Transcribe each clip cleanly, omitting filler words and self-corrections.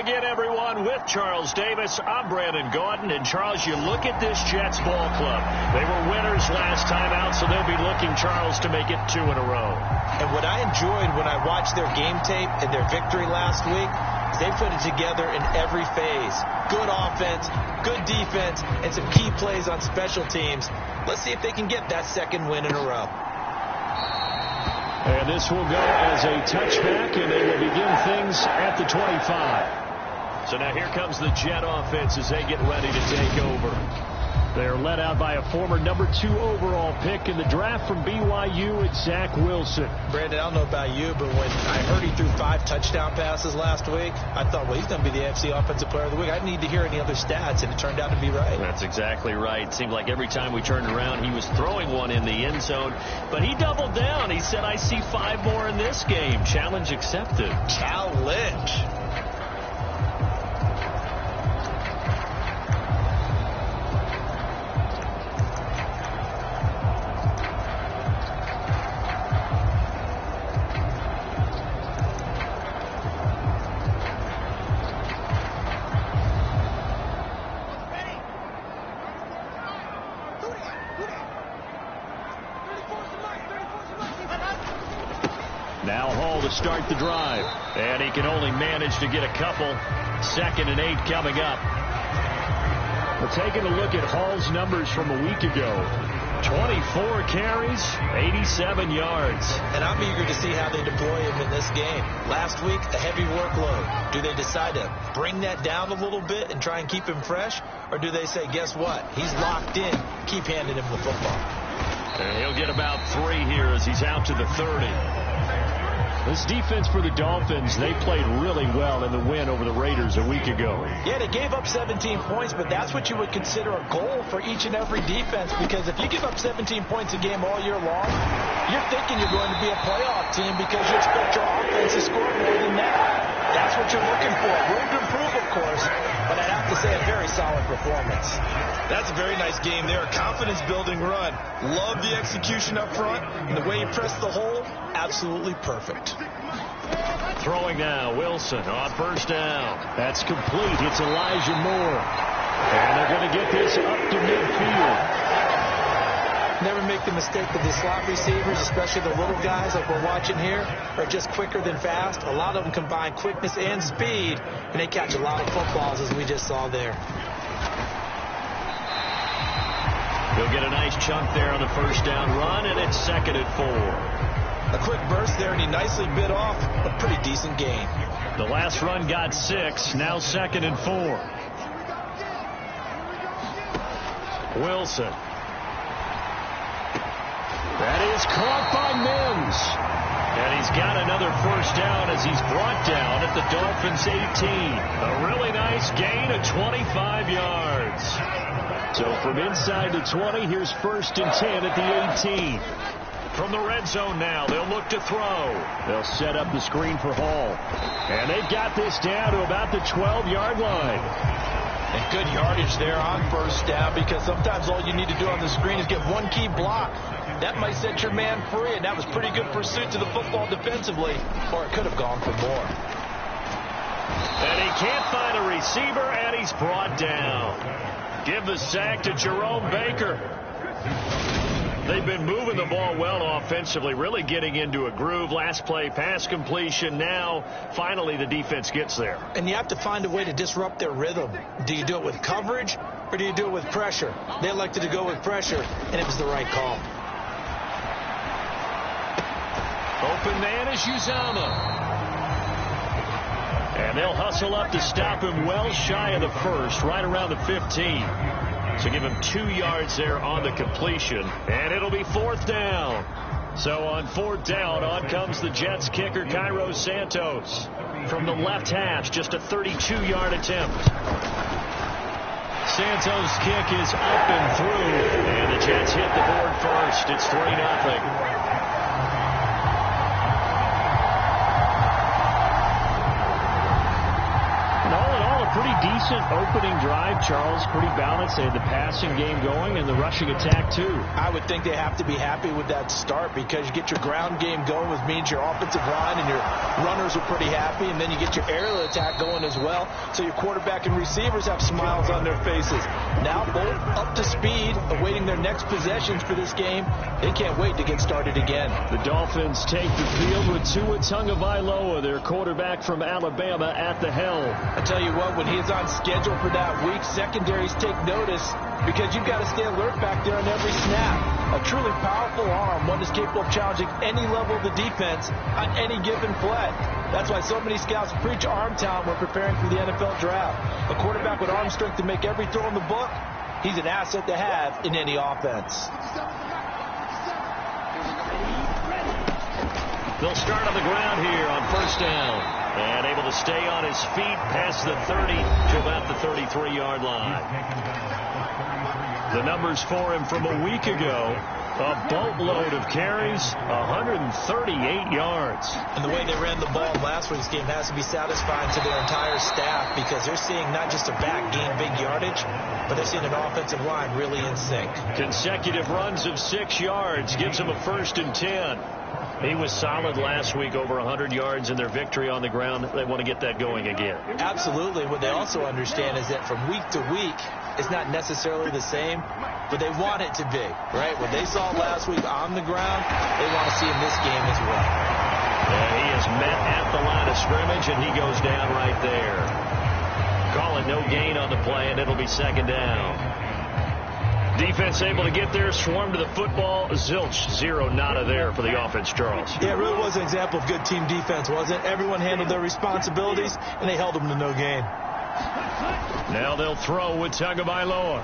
again, everyone, with Charles Davis. I'm Brandon Gaudin. And, Charles, you look at this Jets ball club. They were winners last time out, so they'll be looking, Charles, to make it 2 in a row. And what I enjoyed when I watched their game tape and their victory last week is they put it together in every phase. Good offense, good defense, and some key plays on special teams. Let's see if they can get that second win in a row. And this will go as a touchback, and they will begin things at the 25. So now here comes the Jet offense as they get ready to take over. They're led out by a former number 2 overall pick in the draft from BYU. It's Zach Wilson. Brandon, I don't know about you, but when I heard he threw 5 touchdown passes last week, I thought, well, he's going to be the AFC Offensive Player of the Week. I didn't need to hear any other stats, and it turned out to be right. That's exactly right. It seemed like every time we turned around, he was throwing one in the end zone. But he doubled down. He said, I see 5 more in this game. Challenge accepted. Challenge. Now Hall to start the drive. And he can only manage to get a couple. 2nd and 8 coming up. We're taking a look at Hall's numbers from a week ago. 24 carries, 87 yards. And I'm eager to see how they deploy him in this game. Last week, a heavy workload. Do they decide to bring that down a little bit and try and keep him fresh? Or do they say, guess what? He's locked in. Keep handing him the football. And he'll get about 3 here as he's out to the 30. This defense for the Dolphins, they played really well in the win over the Raiders a week ago. Yeah, they gave up 17 points, but that's what you would consider a goal for each and every defense, because if you give up 17 points a game all year long, you're thinking you're going to be a playoff team because you expect your offense to score more than that. That's what you're looking for. Room to improve, of course, but I'd have to say a very solid performance. That's a very nice game there. Confidence-building run. Love the execution up front, and the way you press the hole, absolutely perfect. Throwing now, Wilson on 1st down. That's complete. It's Elijah Moore. And they're going to get this up to midfield. Never make the mistake that the slot receivers, especially the little guys like we're watching here, are just quicker than fast. A lot of them combine quickness and speed, and they catch a lot of footballs, as we just saw there. He'll get a nice chunk there on the 1st down run, and it's 2nd and 4. A quick burst there, and he nicely bit off a pretty decent gain. The last run got 6, now 2nd and 4. Wilson. That is caught by Mims. And he's got another 1st down as he's brought down at the Dolphins' 18. A really nice gain of 25 yards. So from inside the 20, here's 1st and 10 at the 18. From the red zone now, they'll look to throw. They'll set up the screen for Hall. And they've got this down to about the 12-yard line. And good yardage there on 1st down, because sometimes all you need to do on the screen is get one key block. That might set your man free, and that was pretty good pursuit to the football defensively, or it could have gone for more. And he can't find a receiver, and he's brought down. Give the sack to Jerome Baker. They've been moving the ball well offensively, really getting into a groove. Last play, pass completion. Now, finally, the defense gets there. And you have to find a way to disrupt their rhythm. Do you do it with coverage, or do you do it with pressure? They elected to go with pressure, and it was the right call. Open man is Uzama. And they'll hustle up to stop him well shy of the 1st, right around the 15. So give him 2 yards there on the completion. And it'll be 4th down. So on 4th down, on comes the Jets kicker, Cairo Santos. From the left hash, just a 32-yard attempt. Santos' kick is up and through. And the Jets hit the board first. It's 3-0. Pretty decent opening drive, Charles. Pretty balanced. They had the passing game going and the rushing attack, too. I would think they have to be happy with that start, because you get your ground game going, which means your offensive line and your runners receivers are pretty happy, and then you get your aerial attack going as well, so your quarterback and receivers have smiles on their faces. Now both up to speed, awaiting their next possessions for this game. They can't wait to get started again. The Dolphins take the field with Tua Tagovailoa, their quarterback from Alabama, at the helm. I tell you what, when he's on schedule for that week, secondaries take notice because you've got to stay alert back there on every snap. A truly powerful arm, one that's capable of challenging any level of the defense on any given play. That's why so many scouts preach arm talent when preparing for the NFL draft. A quarterback with arm strength to make every throw in the book, he's an asset to have in any offense. They'll start on the ground here on first down. And able to stay on his feet past the 30 to about the 33-yard line. The numbers for him from a week ago, a boatload of carries, 138 yards. And the way they ran the ball last week's game has to be satisfying to their entire staff because they're seeing not just a back gain big yardage, but they're seeing an offensive line really in sync. Consecutive runs of 6 yards gives him a 1st and 10. He was solid last week, over 100 yards in their victory on the ground. They want to get that going again. Absolutely. What they also understand is that from week to week, it's not necessarily the same, but they want it to be, right? What they saw last week on the ground, they want to see in this game as well. And he is met at the line of scrimmage, and he goes down right there. Call it no gain on the play, and it'll be 2nd down. Defense able to get there, swarm to the football. Zilch, 0 nada there for the offense, Charles. Yeah, it really was an example of good team defense, wasn't it? Everyone handled their responsibilities, and they held them to no gain. Now they'll throw with Tagovailoa.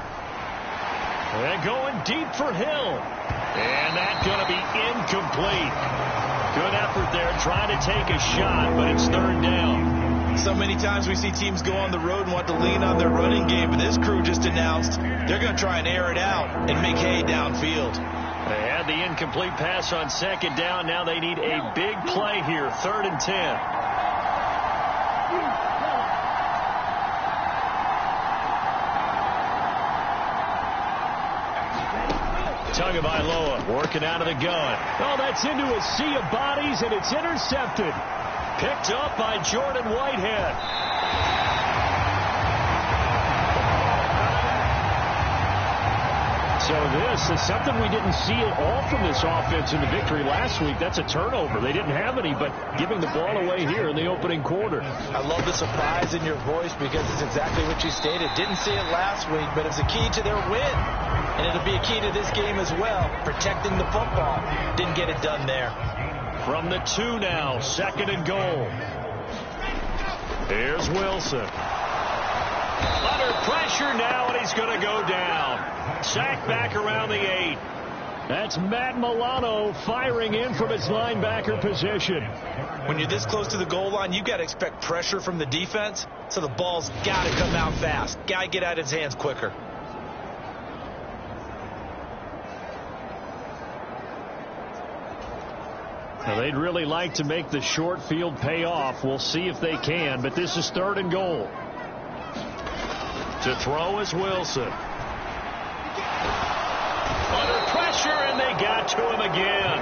They're going deep for Hill. And that's going to be incomplete. Good effort there, trying to take a shot, but it's 3rd down. So many times we see teams go on the road and want to lean on their running game, but this crew just announced they're going to try and air it out and make hay downfield. They had the incomplete pass on 2nd down. Now they need a big play here, 3rd and 10. Tagovailoa working out of the gun. Oh, that's into a sea of bodies, and it's intercepted. Picked up by Jordan Whitehead. So this is something we didn't see at all from this offense in the victory last week. That's a turnover. They didn't have any, but giving the ball away here in the opening quarter. I love the surprise in your voice because it's exactly what you stated. Didn't see it last week, but it's a key to their win. And it'll be a key to this game as well, protecting the football. Didn't get it done there. From the 2 now, 2nd and goal. Here's Wilson. Under pressure now, and he's going to go down. Sacked back around the 8. That's Matt Milano firing in from his linebacker position. When you're this close to the goal line, you've got to expect pressure from the defense, so the ball's got to come out fast. Got to get out of his hands quicker. Now, they'd really like to make the short field pay off. We'll see if they can, but this is 3rd and goal. To throw is Wilson. Under pressure, and they got to him again.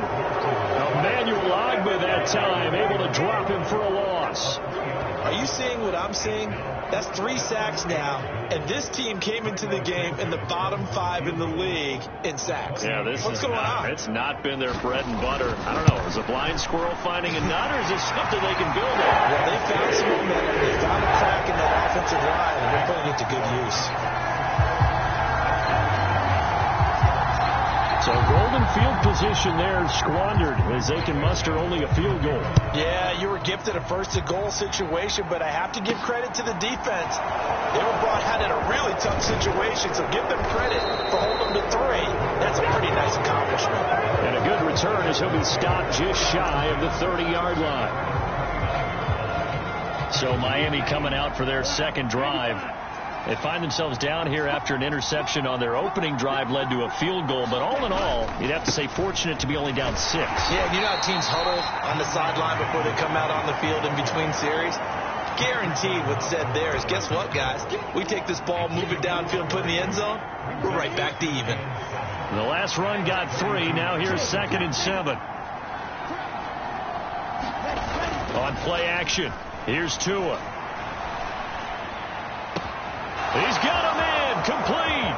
Emmanuel Ogbah that time, able to drop him for a loss. Are you seeing what I'm seeing? That's 3 sacks now, and this team came into the game in the bottom 5 in the league in sacks. Yeah, What's going on? It's not been their bread and butter. I don't know. Is a blind squirrel finding a nut, or is it something they can build on? Well, they found some momentum. They found a crack in that offensive line, and they're putting it to good use. So golden field position there squandered as they can muster only a field goal. Yeah, you were gifted a 1st and goal situation, but I have to give credit to the defense. They were brought out in a really tough situation, so give them credit for holding them to 3. That's a pretty nice accomplishment. And a good return as he'll be stopped just shy of the 30-yard line. So Miami coming out for their 2nd drive. They find themselves down here after an interception on their opening drive led to a field goal. But all in all, you'd have to say fortunate to be only down 6. Yeah, you know how teams huddle on the sideline before they come out on the field in between series? Guaranteed what's said there is, guess what, guys? We take this ball, move it downfield, put it in the end zone, we're right back to even. The last run got 3. Now here's 2nd and 7. On play action, here's Tua. He's got him in, complete.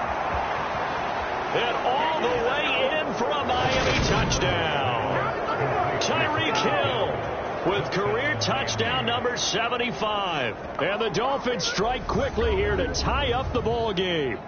And all the way in for a Miami touchdown. Tyreek Hill with career touchdown number 75. And the Dolphins strike quickly here to tie up the ball game.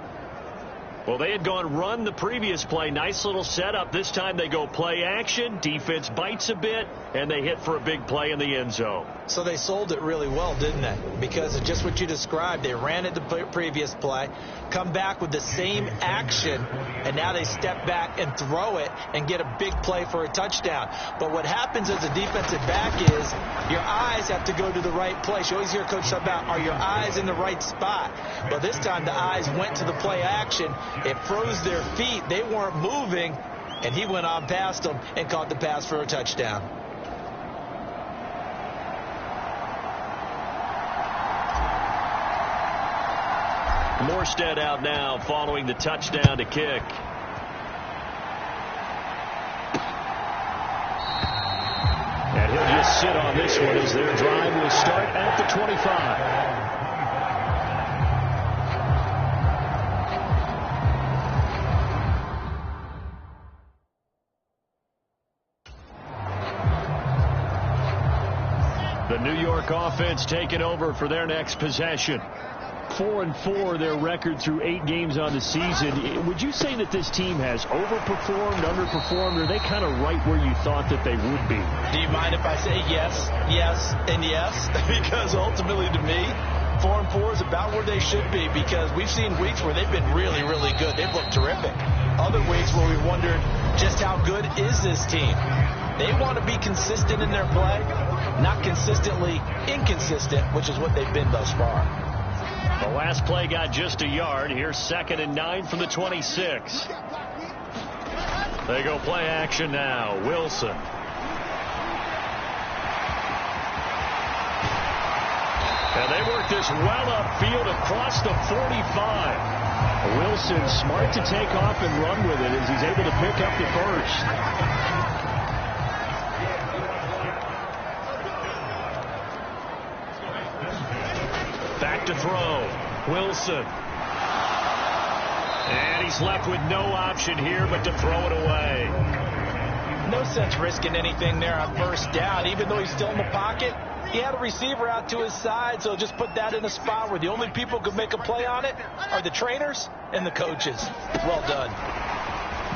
Well, they had gone run the previous play. Nice little setup. This time they go play action. Defense bites a bit, and they hit for a big play in the end zone. So they sold it really well, didn't they? Because of just what you described. They ran it the previous play, come back with the same action, and now they step back and throw it and get a big play for a touchdown. But what happens as a defensive back is your eyes have to go to the right place. You always hear Coach talk about, are your eyes in the right spot? But this time the eyes went to the play action. It froze their feet. They weren't moving, and he went on past them and caught the pass for a touchdown. Morstead out now following the touchdown to kick. And he'll just sit on this one as their drive will start at the 25. The New York offense taking over for their next possession. 4-4 their record through 8 games on the season. Would you say that this team has overperformed, underperformed, or are they kind of right where you thought that they would be? Do you mind if I say yes, yes, and yes? Because ultimately to me, 4-4 is about where they should be, because we've seen weeks where they've been really, really good. They've looked terrific. Other weeks where we wondered just how good is this team. They want to be consistent in their play, not consistently inconsistent, which is what they've been thus far. The last play got just a yard. Here's 2nd and 9 from the 26. They go play action now. Wilson. And they work this well upfield across the 45. Wilson smart to take off and run with it as he's able to pick up the first. Back to throw. Wilson. And he's left with no option here but to throw it away. No sense risking anything there on first down. Even though he's still in the pocket, he had a receiver out to his side, so just put that in a spot where the only people who could make a play on it are the trainers and the coaches. Well done.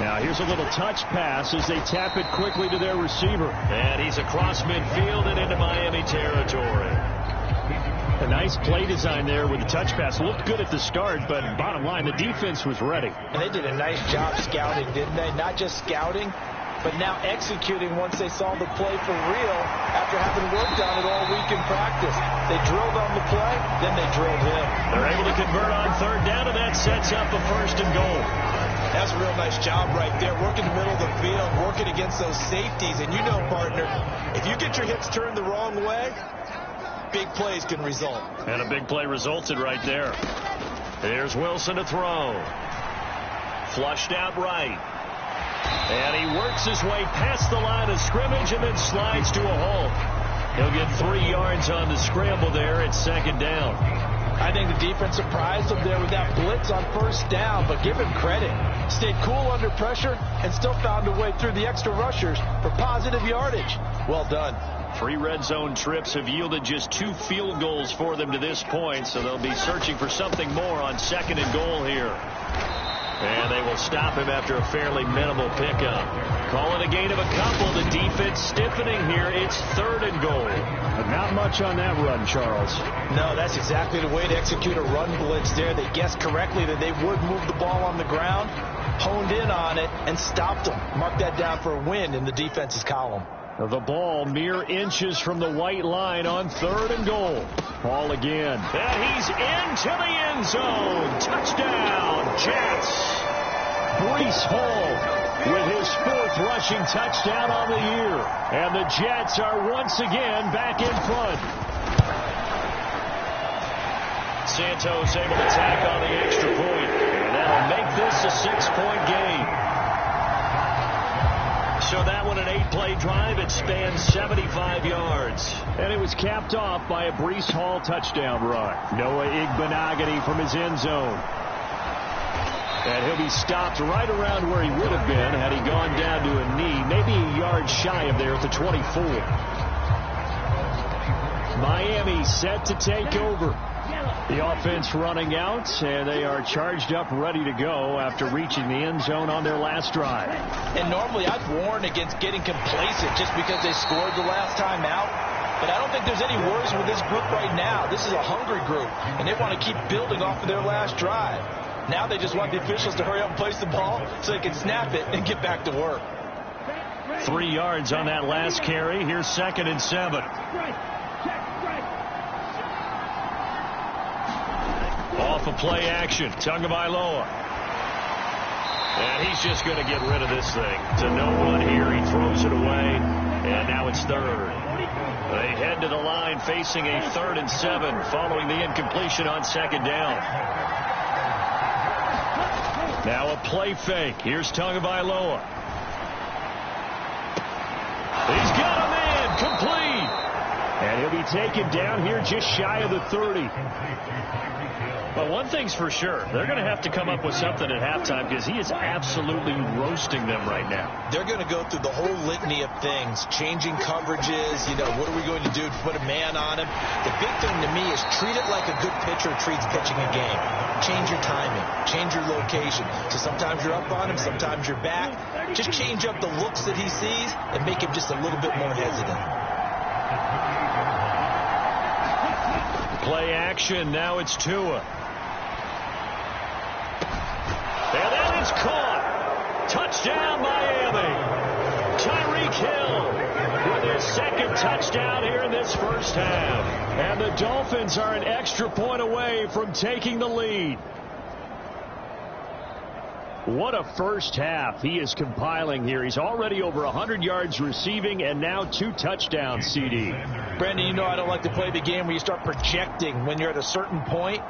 Now here's a little touch pass as they tap it quickly to their receiver. And he's across midfield and into Miami territory. A nice play design there with the touch pass. Looked good at the start, but bottom line, the defense was ready. And they did a nice job scouting, didn't they? Not just scouting, but now executing once they saw the play for real after having worked on it all week in practice. They drilled on the play, then they drilled him. They're able to convert on 3rd down, and that sets up a 1st and goal. That's a real nice job right there, working the middle of the field, working against those safeties. And you know, partner, if you get your hips turned the wrong way, big plays can result. And a big play resulted right there. Here's Wilson to throw. Flushed out right. And he works his way past the line of scrimmage and then slides to a halt. He'll get 3 yards on the scramble there at 2nd down. I think the defense surprised him there with that blitz on 1st down, but give him credit. Stayed cool under pressure and still found a way through the extra rushers for positive yardage. Well done. 3 red zone trips have yielded just 2 field goals for them to this point, so they'll be searching for something more on 2nd and goal here. And they will stop him after a fairly minimal pickup. Call it a gain of a couple. The defense stiffening here. It's 3rd and goal. But not much on that run, Charles. No, that's exactly the way to execute a run blitz there. They guessed correctly that they would move the ball on the ground, honed in on it, and stopped them. Mark that down for a win in the defense's column. The ball mere inches from the white line on 3rd and goal. Ball again. And he's into the end zone. Touchdown, Jets. Breece Hall with his 4th rushing touchdown on the year. And the Jets are once again back in front. Santos able to tack on the extra point. And that'll make this a 6-point game. So that one, an 8-play drive. It spans 75 yards. And it was capped off by a Breece Hall touchdown run. Noah Igbenogany from his end zone. And he'll be stopped right around where he would have been had he gone down to a knee, maybe a yard shy of there at the 24. Miami set to take over. The offense running out, and they are charged up, ready to go after reaching the end zone on their last drive. And normally I'd warn against getting complacent just because they scored the last time out. But I don't think there's any worries with this group right now. This is a hungry group, and they want to keep building off of their last drive. Now they just want the officials to hurry up and place the ball so they can snap it and get back to work. 3 yards on that last carry. Here's 2nd and 7. Off of play action, Tagovailoa. And he's just going to get rid of this thing. To no one here, he throws it away, and now it's 3rd. They head to the line facing a 3rd and 7 following the incompletion on 2nd down. Now a play fake. Here's Tagovailoa. He's got a man complete. And he'll be taken down here just shy of the 30. But one thing's for sure, they're going to have to come up with something at halftime because he is absolutely roasting them right now. They're going to go through the whole litany of things, changing coverages, what are we going to do to put a man on him? The big thing to me is treat it like a good pitcher treats pitching a game. Change your timing, change your location. So sometimes you're up on him, sometimes you're back. Just change up the looks that he sees and make him just a little bit more hesitant. Play action, now it's Tua. And then it's caught. Touchdown, Miami. Tyreek Hill with his 2nd touchdown here in this first half. And the Dolphins are an extra point away from taking the lead. What a first half he is compiling here. He's already over 100 yards receiving and now 2 touchdowns, CD. Brandon, I don't like to play the game where you start projecting when you're at a certain point.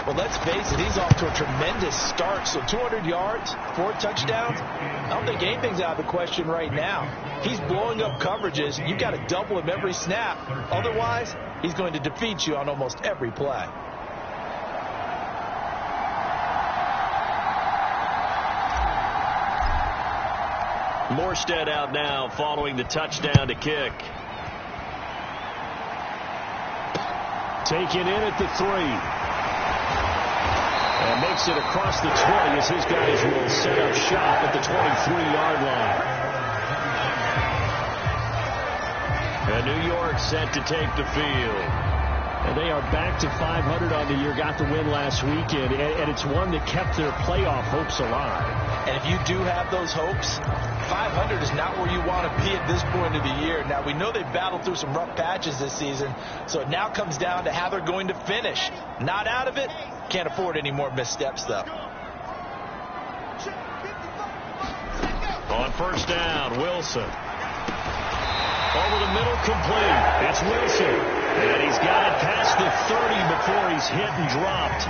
Well, let's face it, he's off to a tremendous start. So 200 yards, 4 touchdowns. I don't think anything's out of the question right now. He's blowing up coverages. You've got to double him every snap. Otherwise, he's going to defeat you on almost every play. Morstead out now following the touchdown to kick. Taken in at the 3. And makes it across the 20 as his guys will set up shop at the 23-yard line. And New York set to take the field. And they are back to 500 on the year. Got the win last weekend. And it's one that kept their playoff hopes alive. And if you do have those hopes, 500 is not where you want to be at this point of the year. Now, we know they've battled through some rough patches this season, so it now comes down to how they're going to finish. Not out of it. Can't afford any more missteps, though. On first down, Wilson. Over the middle, complete. It's Wilson. And he's got it past the 30 before he's hit and dropped.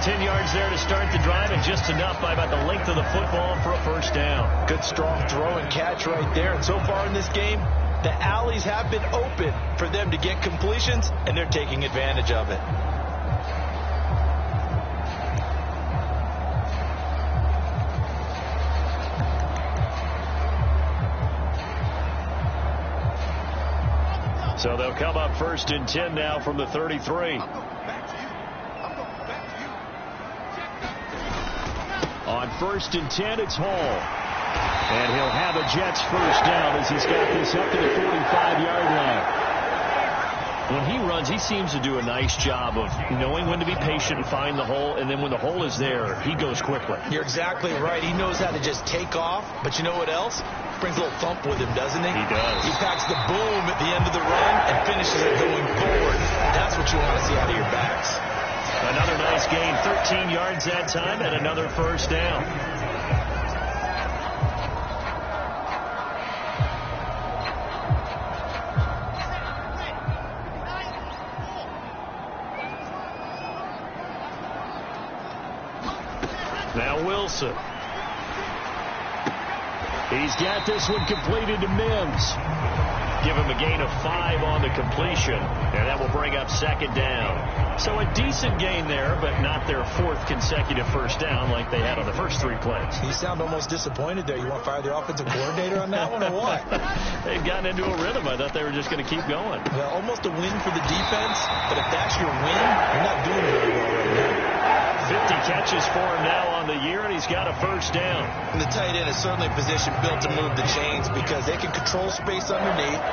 10 yards there to start the drive, and just enough by about the length of the football for a first down. Good, strong throw and catch right there. And so far in this game, the alleys have been open for them to get completions, and they're taking advantage of it. So they'll come up 1st and 10 now from the 33. On 1st and 10, it's Hall. And he'll have a Jets first down as he's got this up to the 45-yard line. When he runs, he seems to do a nice job of knowing when to be patient and find the hole, and then when the hole is there, he goes quickly. You're exactly right. He knows how to just take off, but you know what else? Brings a little thump with him, doesn't he? He does. He packs the boom at the end of the run and finishes it going forward. That's what you want to see out of your backs. Another nice gain, 13 yards that time, and another first down. Now Wilson. He's got this one completed to Mims. Give him a gain of 5 on the completion, and that will bring up second down. So a decent gain there, but not their 4th consecutive first down like they had on the first 3 plays. You sound almost disappointed there. You want to fire the offensive coordinator on that one or what? They've gotten into a rhythm. I thought they were just going to keep going. Well, almost a win for the defense, but if that's your win, you're not doing very well right now. 50 catches for him now on the year, and he's got a first down. And the tight end is certainly a position built to move the chains because they can control space underneath.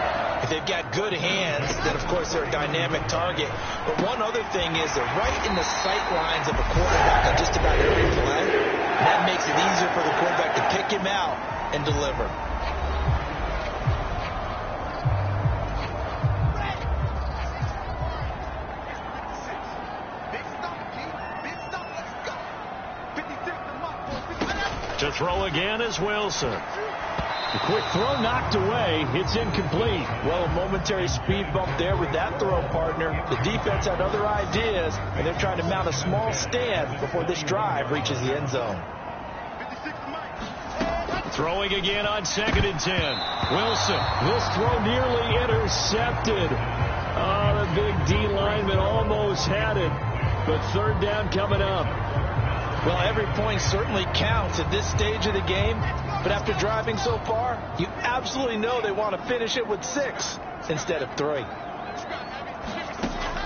If they've got good hands, then, of course, they're a dynamic target. But one other thing is they're right in the sight lines of a quarterback on just about every play. And that makes it easier for the quarterback to pick him out and deliver. To throw again is Wilson. The quick throw knocked away. It's incomplete. Well, a momentary speed bump there with that throw, partner. The defense had other ideas, and they're trying to mount a small stand before this drive reaches the end zone. Throwing again on 2nd and 10. Wilson. This throw nearly intercepted. Oh, the big D lineman almost had it. But third down coming up. Well, every point certainly counts at this stage of the game. But after driving so far, you absolutely know they want to finish it with 6 instead of 3.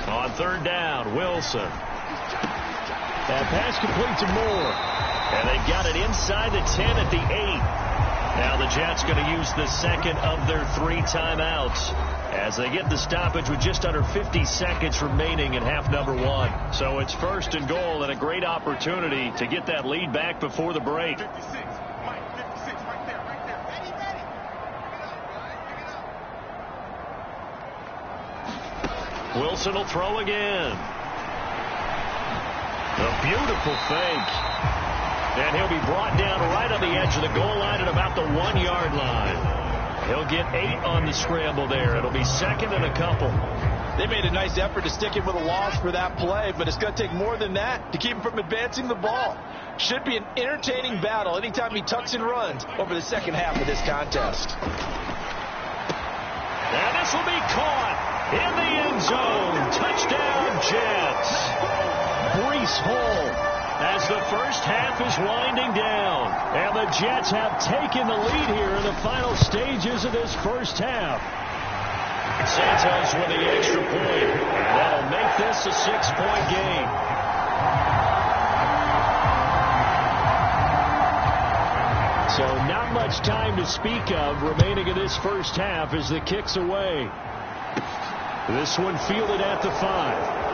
On third down, Wilson. That pass complete to Moore. And they've got it inside the 10 at the 8. Now the Jets going to use the second of their 3 timeouts as they get the stoppage with just under 50 seconds remaining in half number 1. So it's 1st and goal and a great opportunity to get that lead back before the break. Wilson will throw again. A beautiful fake. And he'll be brought down right on the edge of the goal line at about the 1-yard line. He'll get 8 on the scramble there. It'll be 2nd and a couple. They made a nice effort to stick him with a loss for that play, but it's going to take more than that to keep him from advancing the ball. Should be an entertaining battle anytime he tucks and runs over the second half of this contest. And this will be caught in the end zone. Touchdown, Jets. Breece Hall as the first half is winding down. And the Jets have taken the lead here in the final stages of this first half. Santos with the extra point. That'll make this a 6-point game. So not much time to speak of remaining in this first half as the kick's away. This one fielded at the 5.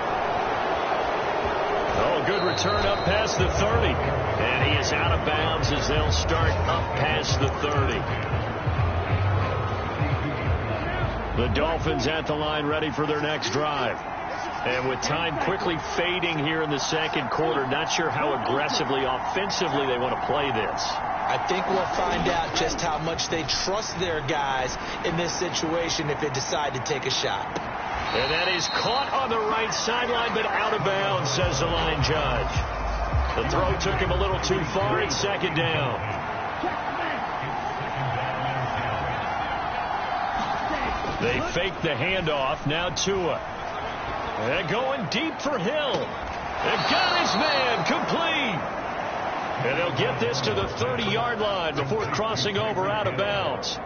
Oh, good return up past the 30. And he is out of bounds as they'll start up past the 30. The Dolphins at the line ready for their next drive. And with time quickly fading here in the second quarter, not sure how aggressively, offensively they want to play this. I think we'll find out just how much they trust their guys in this situation if they decide to take a shot. And that is caught on the right sideline, but out of bounds, says the line judge. The throw took him a little too far. It's 2nd down. They fake the handoff. Now Tua. They're going deep for Hill. They've got his man complete. And they'll get this to the 30-yard line before crossing over out of bounds.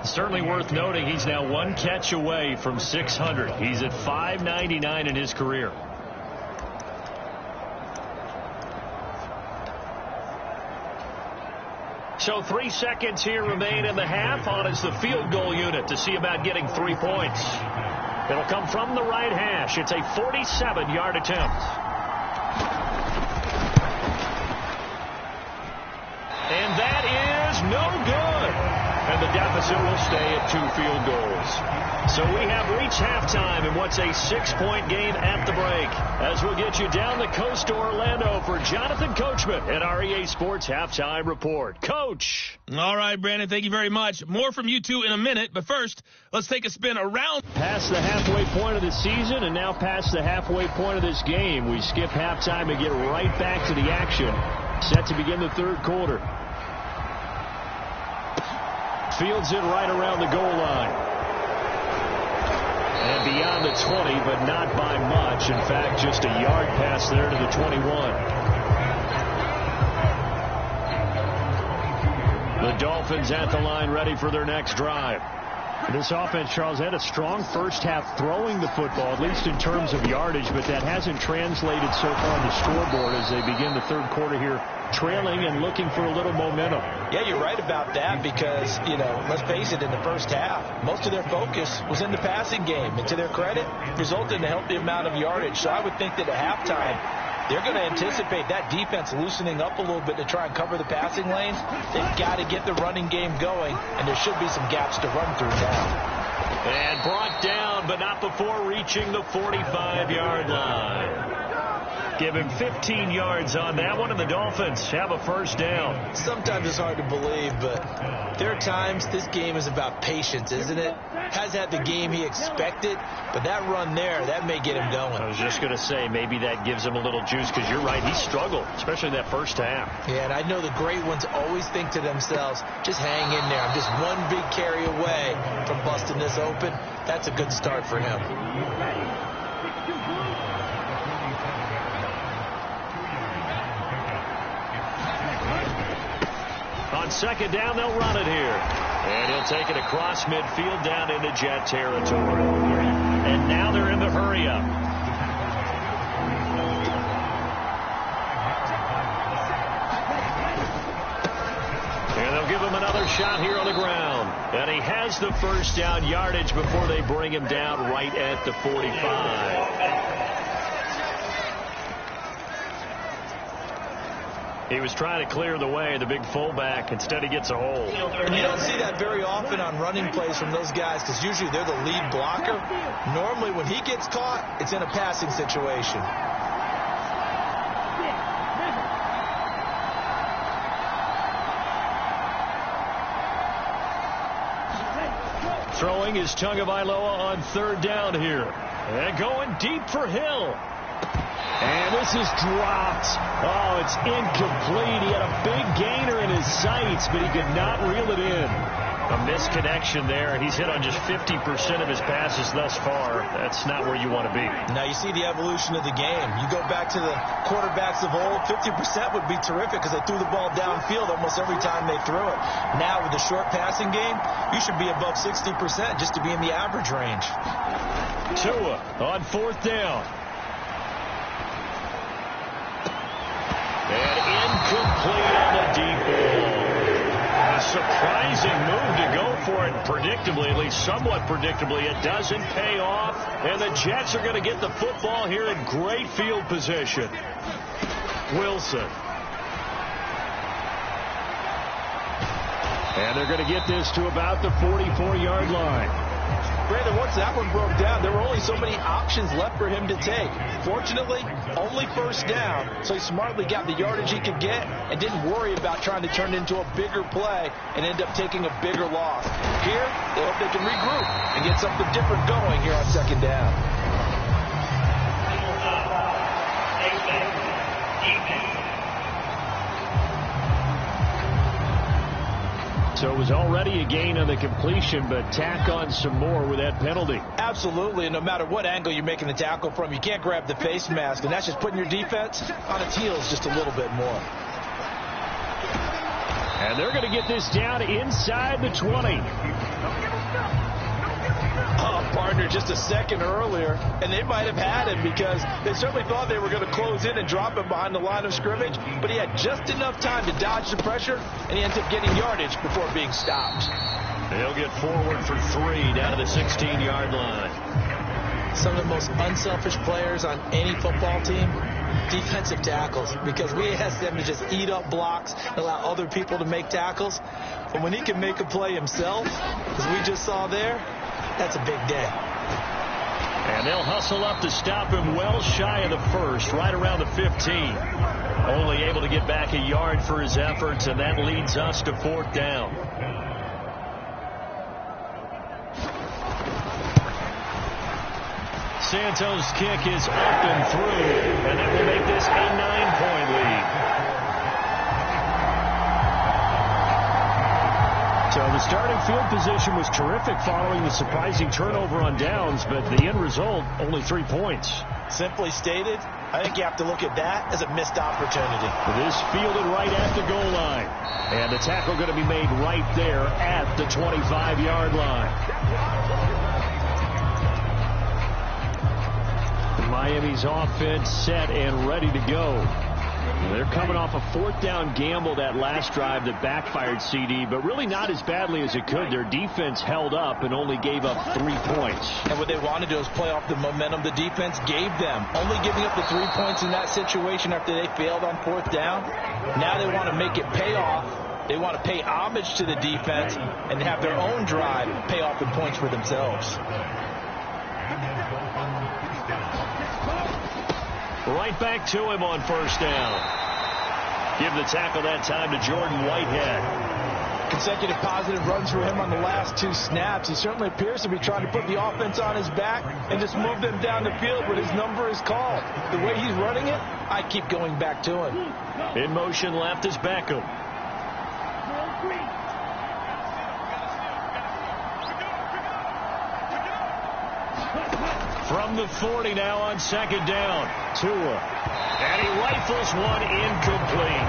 Certainly worth noting he's now 1 catch away from 600. He's at 599 in his career. So 3 seconds here remain in the half. On is the field goal unit to see about getting 3 points. It'll come from the right hash. It's a 47-yard attempt. And that is no good. And the deficit will stay at 2 field goals. So we have reached halftime in what's a 6-point game at the break. As we'll get you down the coast to Orlando for Jonathan Coachman at our EA Sports Halftime Report. Coach. All right, Brandon, thank you very much. More from you two in a minute, but first, let's take a spin around. Past the halfway point of the season and now past the halfway point of this game. We skip halftime and get right back to the action. Set to begin the third quarter. fields it right around the goal line. And beyond the 20, but not by much. In fact, just a yard pass there to the 21. The Dolphins at the line ready for their next drive. This offense, Charles, had a strong first half throwing the football, at least in terms of yardage, but that hasn't translated so far on the scoreboard as they begin the third quarter here, trailing and looking for a little momentum. Yeah, you're right about that because, let's face it, in the first half, most of their focus was in the passing game. And to their credit, resulted in a healthy amount of yardage. So I would think that at halftime, they're going to anticipate that defense loosening up a little bit to try and cover the passing lanes. They've got to get the running game going, and there should be some gaps to run through now. And brought down, but not before reaching the 45-yard line. Give him 15 yards on that one, and the Dolphins have a first down. Sometimes it's hard to believe, but there are times this game is about patience, isn't it? Has had the game he expected, but that run there, that may get him going. I was just going to say, maybe that gives him a little juice, because you're right, he struggled, especially in that first half. Yeah, and I know the great ones always think to themselves, just hang in there. I'm just one big carry away from busting this open. That's a good start for him. On second down, they'll run it here. And he'll take it across midfield down into Jet territory. And now they're in the hurry-up. And they'll give him another shot here on the ground. And he has the first down yardage before they bring him down right at the 45. He was trying to clear the way, the big fullback. Instead, he gets a hold. And you don't see that very often on running plays from those guys because usually they're the lead blocker. Normally, when he gets caught, it's in a passing situation. Throwing is Tagovailoa on third down here. And going deep for Hill. And this is dropped. Oh, it's incomplete. He had a big gainer in his sights, but he could not reel it in. A misconnection there, and he's hit on just 50% of his passes thus far. That's not where you want to be. Now you see the evolution of the game. You go back to the quarterbacks of old, 50% would be terrific because they threw the ball downfield almost every time they threw it. Now with the short passing game, you should be above 60% just to be in the average range. Tua on fourth down. And incomplete on the deep ball. A surprising move to go for it predictably, at least somewhat predictably. It doesn't pay off, and the Jets are going to get the football here in great field position. Wilson. And they're going to get this to about the 44-yard line. Brandon, once that one broke down, there were only so many options left for him to take. Fortunately, only first down, so he smartly got the yardage he could get and didn't worry about trying to turn it into a bigger play and end up taking a bigger loss. Here, they hope they can regroup and get something different going here on second down. So it was already a gain on the completion, but tack on some more with that penalty. Absolutely, and no matter what angle you're making the tackle from, you can't grab the face mask, and that's just putting your defense on its heels just a little bit more. And they're going to get this down inside the 20. Partner just a second earlier, and they might have had him because they certainly thought they were going to close in and drop him behind the line of scrimmage, but he had just enough time to dodge the pressure, and he ends up getting yardage before being stopped. They'll get forward for 3 down to the 16-yard line. Some of the most unselfish players on any football team, defensive tackles, because we ask them to just eat up blocks and allow other people to make tackles. But when he can make a play himself, as we just saw there, that's a big day. And they'll hustle up to stop him well shy of the first, right around the 15. Only able to get back a yard for his efforts, and that leads us to fourth down. Santos' kick is up and through, and that will make this a 9-point lead. So So the starting field position was terrific following the surprising turnover on downs, but the end result, only 3 points. Simply stated, I think you have to look at that as a missed opportunity. This fielded right at the goal line. And the tackle going to be made right there at the 25-yard line. Miami's offense set and ready to go. They're coming off a fourth down gamble that last drive that backfired, CD, but really not as badly as it could. Their defense held up and only gave up 3 points. And what they want to do is play off the momentum the defense gave them. Only giving up the 3 points in that situation after they failed on fourth down. Now they want to make it pay off. They want to pay homage to the defense and have their own drive pay off the points for themselves. Right back to him on first down. Give the tackle that time to Jordan Whitehead. Consecutive positive runs for him on the last 2 snaps. He certainly appears to be trying to put the offense on his back and just move them down the field, but his number is called. The way he's running it, I keep going back to him. In motion left is Beckham. From the 40 now on second down. Tua. And he rifles one incomplete.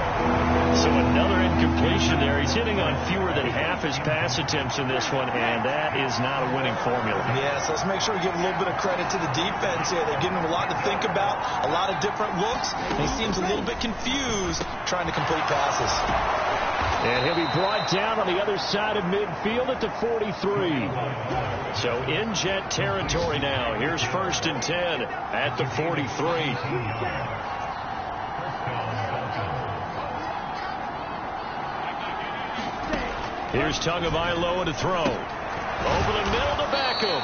So another incompletion there. He's hitting on fewer than half his pass attempts in this one, and that is not a winning formula. Yeah, so let's make sure we give a little bit of credit to the defense here. They've given him a lot to think about, a lot of different looks, and he seems a little bit confused trying to complete passes. And he'll be brought down on the other side of midfield at the 43. So in jet territory now. Here's 1st and 10 at the 43. Here's Tagovailoa to throw. Over the middle to Beckham.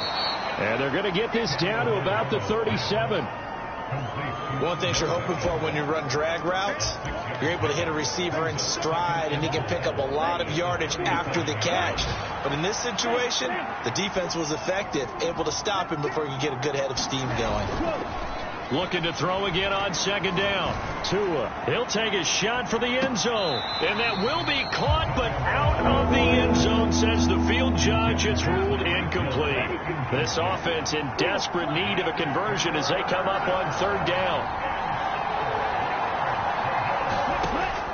And they're going to get this down to about the 37. One thing you're hoping for when you run drag routes, you're able to hit a receiver in stride, and he can pick up a lot of yardage after the catch. But in this situation, the defense was effective, able to stop him before he could get a good head of steam going. Looking to throw again on second down. Tua, he'll take a shot for the end zone. And that will be caught, but out of the end zone, says the field judge. It's ruled incomplete. This offense in desperate need of a conversion as they come up on third down.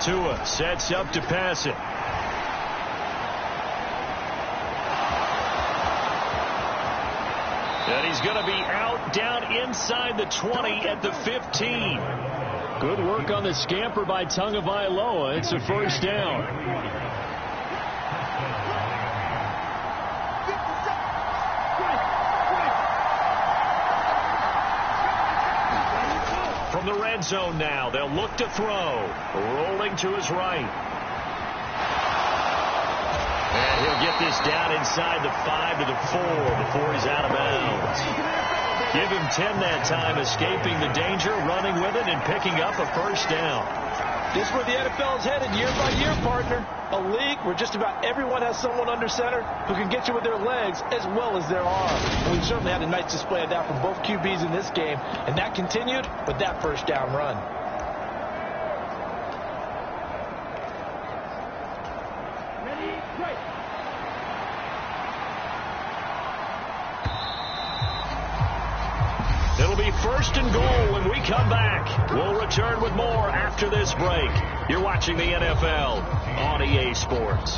Tua sets up to pass it. And he's going to be out down inside the 20 at the 15. Good work on the scamper by Tagovailoa. It's a first down. From the red zone now, they'll look to throw. Rolling to his right. And he'll get this down inside the 5 to the 4 before he's out of bounds. Give him 10 that time, escaping the danger, running with it, and picking up a first down. This is where the NFL is headed year by year, partner. A league where just about everyone has someone under center who can get you with their legs as well as their arms. And we certainly had a nice display of that from both QBs in this game, and that continued with that first down run. It'll be 1st and goal when we come back. We'll return with more after this break. You're watching the NFL on EA Sports.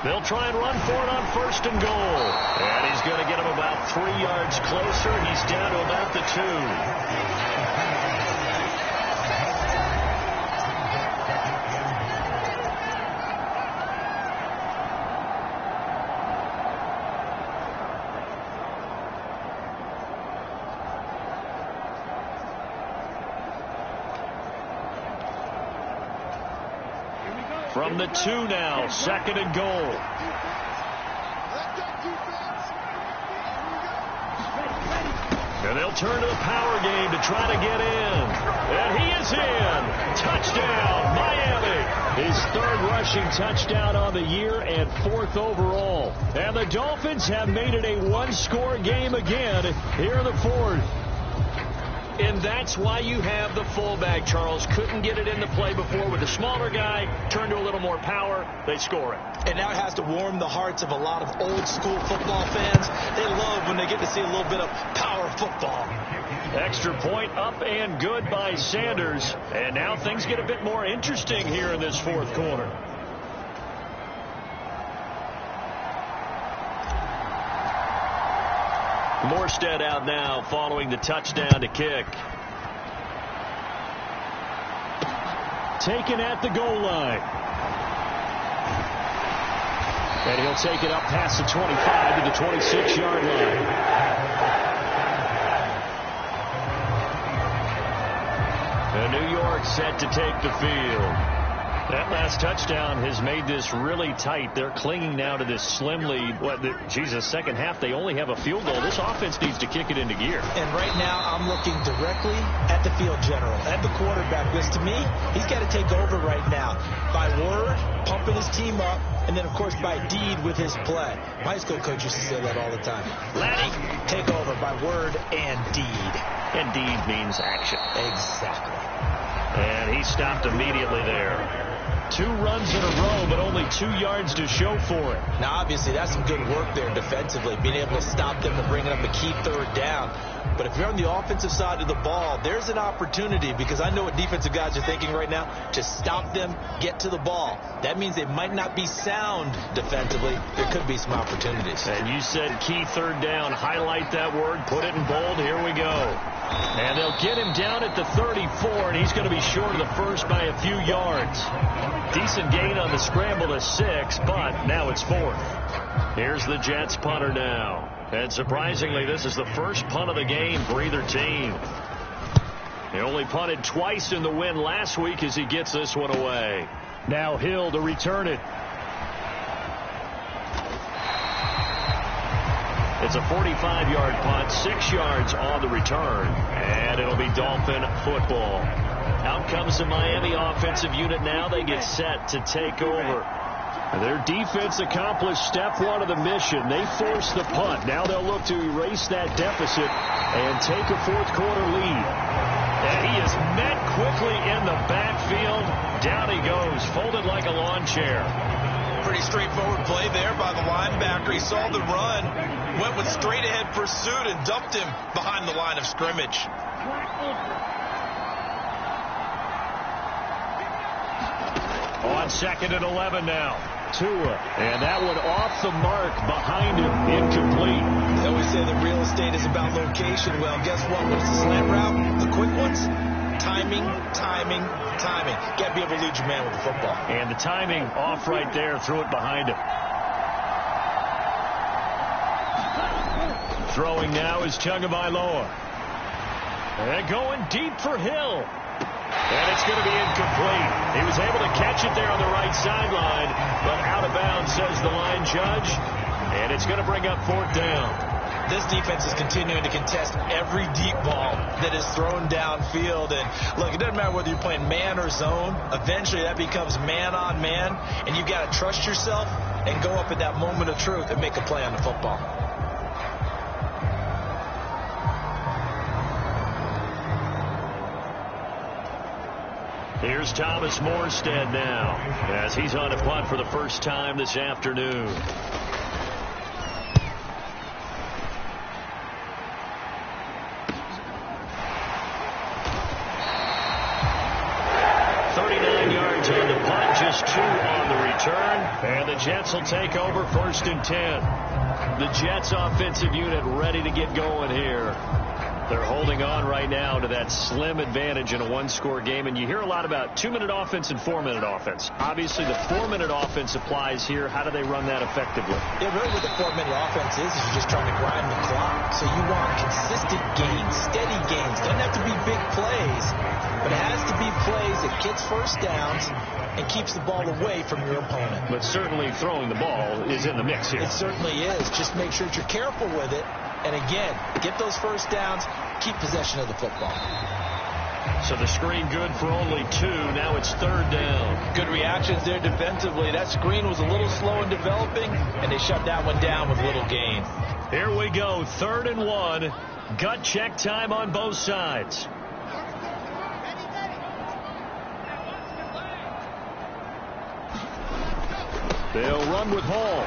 They'll try and run for it on 1st and goal. And he's going to get him about 3 yards closer. He's down to about the 2. From the 2 now, 2nd and goal. And they'll turn to the power game to try to get in. And he is in. Touchdown, Miami. His 3rd rushing touchdown on the year and 4th overall. And the Dolphins have made it a 1-score game again here in the 4th. And that's why you have the fullback, Charles. Couldn't get it into play before with the smaller guy. Turned to a little more power. They score it. And now it has to warm the hearts of a lot of old-school football fans. They love when they get to see a little bit of power football. Extra point up and good by Sanders. And now things get a bit more interesting here in this fourth quarter. Morstead out now following the touchdown to kick. Taken at the goal line. And he'll take it up past the 25 to the 26-yard line. And New York set to take the field. That last touchdown has made this really tight. They're clinging now to this slim lead. Second half, they only have a field goal. This offense needs to kick it into gear. And right now, I'm looking directly at the field general, at the quarterback. Because to me, he's got to take over right now. By word, pumping his team up, and then, of course, by deed with his play. My high school coach used to say that all the time. Laddie, take over by word and deed. And deed means action. Exactly. And he stopped immediately there. 2 runs in a row, but only 2 yards to show for it. Now, obviously, that's some good work there defensively, being able to stop them and bringing up a key third down. But if you're on the offensive side of the ball, there's an opportunity, because I know what defensive guys are thinking right now, to stop them, get to the ball. That means they might not be sound defensively. There could be some opportunities. And you said key third down. Highlight that word. Put it in bold. Here we go. And they'll get him down at the 34, and he's going to be short of the first by a few yards. Decent gain on the scramble to 6, but now it's 4th. Here's the Jets punter now. And surprisingly, this is the first punt of the game for either team. He only punted twice in the win last week as he gets this one away. Now Hill to return it. It's a 45-yard punt, 6 yards on the return, and it'll be Dolphin football. Out comes the Miami offensive unit now. They get set to take over. Their defense accomplished step 1 of the mission. They forced the punt. Now they'll look to erase that deficit and take a fourth quarter lead. And he is met quickly in the backfield. Down he goes, folded like a lawn chair. Pretty straightforward play there by the linebacker. He saw the run, went with straight ahead pursuit, and dumped him behind the line of scrimmage. On 2nd and 11 now. Tua, and that one off the mark behind him, incomplete. They always say that real estate is about location. Well, guess what? When it's a slant route, the quick ones, timing. Got to be able to lead your man with the football. And the timing off right there, threw it behind him. Throwing now is Tagovailoa. And going deep for Hill. And it's going to be incomplete. He was able to catch it there on the right sideline, but out of bounds, says the line judge. And it's going to bring up 4th down. This defense is continuing to contest every deep ball that is thrown downfield. And look, it doesn't matter whether you're playing man or zone. Eventually that becomes man on man, and you've got to trust yourself and go up at that moment of truth and make a play on the football. Here's Thomas Morstead now, as he's on a punt for the first time this afternoon. On the punt, just 2 on the return, and the Jets will take over 1st and 10. The Jets offensive unit ready to get going here. They're holding on right now to that slim advantage in a 1-score game, and you hear a lot about 2-minute offense and 4-minute offense. Obviously, the 4-minute offense applies here. How do they run that effectively? Yeah, really what the 4-minute offense is you're just trying to grind the clock. So you want consistent gains, steady gains. Doesn't have to be big plays, but it has to be plays that gets first downs and keeps the ball away from your opponent. But certainly throwing the ball is in the mix here. It certainly is. Just make sure that you're careful with it. And again, get those first downs, keep possession of the football. So the screen good for only 2. Now it's 3rd down. Good reactions there defensively. That screen was a little slow in developing, and they shut that one down with little gain. Here we go, 3rd and 1. Gut check time on both sides. They'll run with Hall.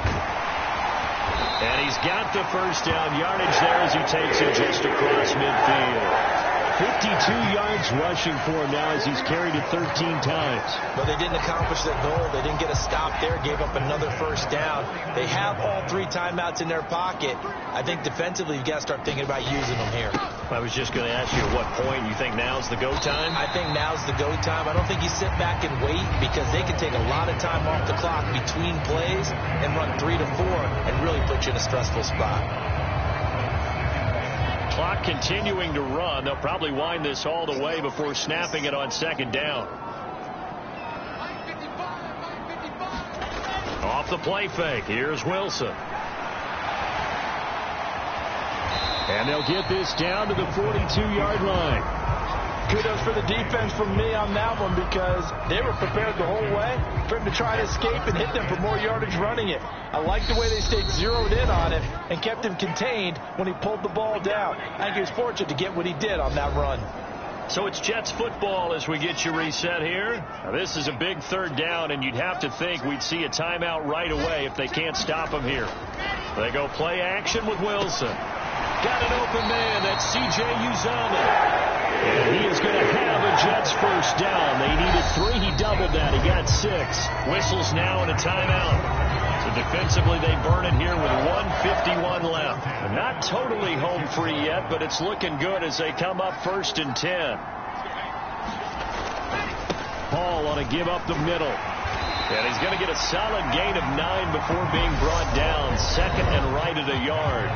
And he's got the first down yardage there as he takes it just across midfield. 52 yards rushing for him now as he's carried it 13 times. But they didn't accomplish their goal. They didn't get a stop there, gave up another first down. They have all 3 timeouts in their pocket. I think defensively you've got to start thinking about using them here. I was just going to ask you at what point you think now's the go time? I think now's the go time. I don't think you sit back and wait because they can take a lot of time off the clock between plays and run 3 to 4 and really put you in a stressful spot. Clock continuing to run. They'll probably wind this all the way before snapping it on second down. Off the play fake. Here's Wilson. And they'll get this down to the 42-yard line. Kudos for the defense from me on that one because they were prepared the whole way for him to try to escape and hit them for more yardage running it. I like the way they stayed zeroed in on him and kept him contained when he pulled the ball down. I think he was fortunate to get what he did on that run. So it's Jets football as we get you reset here. Now this is a big third down, and you'd have to think we'd see a timeout right away if they can't stop him here. They go play action with Wilson. Got an open man. That's C.J. Uzomah. And he is going to have a Jets first down. They needed 3. He doubled that. He got 6. Whistles now and a timeout. So defensively, they burn it here with 1:51 left. They're not totally home free yet, but it's looking good as they come up 1st and 10. Hall on a give up the middle. And he's going to get a solid gain of 9 before being brought down. 2nd and right at a yard.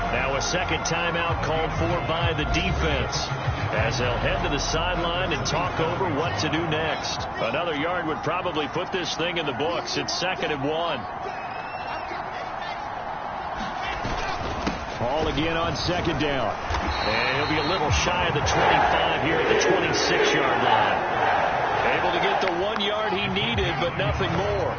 Now a second timeout called for by the defense as they'll head to the sideline and talk over what to do next. Another yard would probably put this thing in the books. It's 2nd and 1. Hall again on second down. And he'll be a little shy of the 25 here at the 26-yard line. Able to get the 1 yard he needed, but nothing more.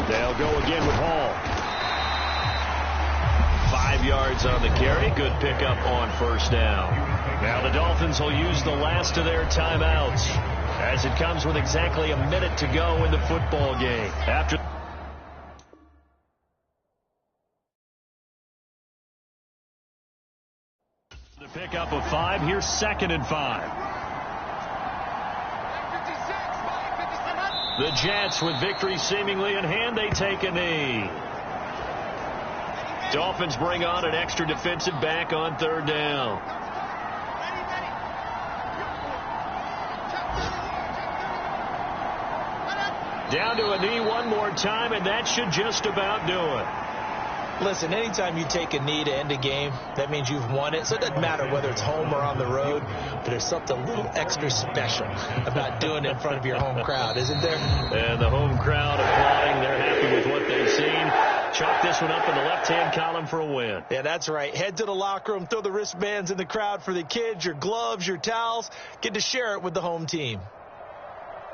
They'll go again with Hall. 5 yards on the carry. Good pickup on first down. Now the Dolphins will use the last of their timeouts as it comes with exactly a minute to go in the football game. After the pickup of 5, here's 2nd and 5. The Jets, with victory seemingly in hand, they take a knee. Dolphins bring on an extra defensive back on 3rd down. Down to a knee one more time, and that should just about do it. Listen, anytime you take a knee to end a game, that means you've won it. So it doesn't matter whether it's home or on the road, but there's something a little extra special about doing it in front of your home crowd, isn't there? And the home crowd applauding. They're happy with what they've seen. Chalk this one up in the left-hand column for a win. Yeah, that's right. Head to the locker room, throw the wristbands in the crowd for the kids, your gloves, your towels. Get to share it with the home team.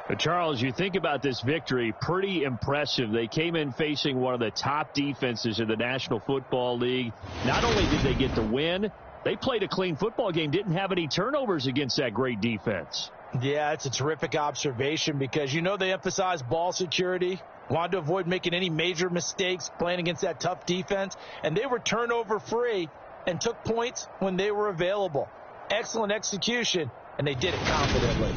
But Charles, you think about this victory, pretty impressive. They came in facing one of the top defenses in the National Football League. Not only did they get the win, they played a clean football game, didn't have any turnovers against that great defense. Yeah, it's a terrific observation because, you know, they emphasize ball security, wanted to avoid making any major mistakes playing against that tough defense, and they were turnover-free and took points when they were available. Excellent execution, and they did it confidently.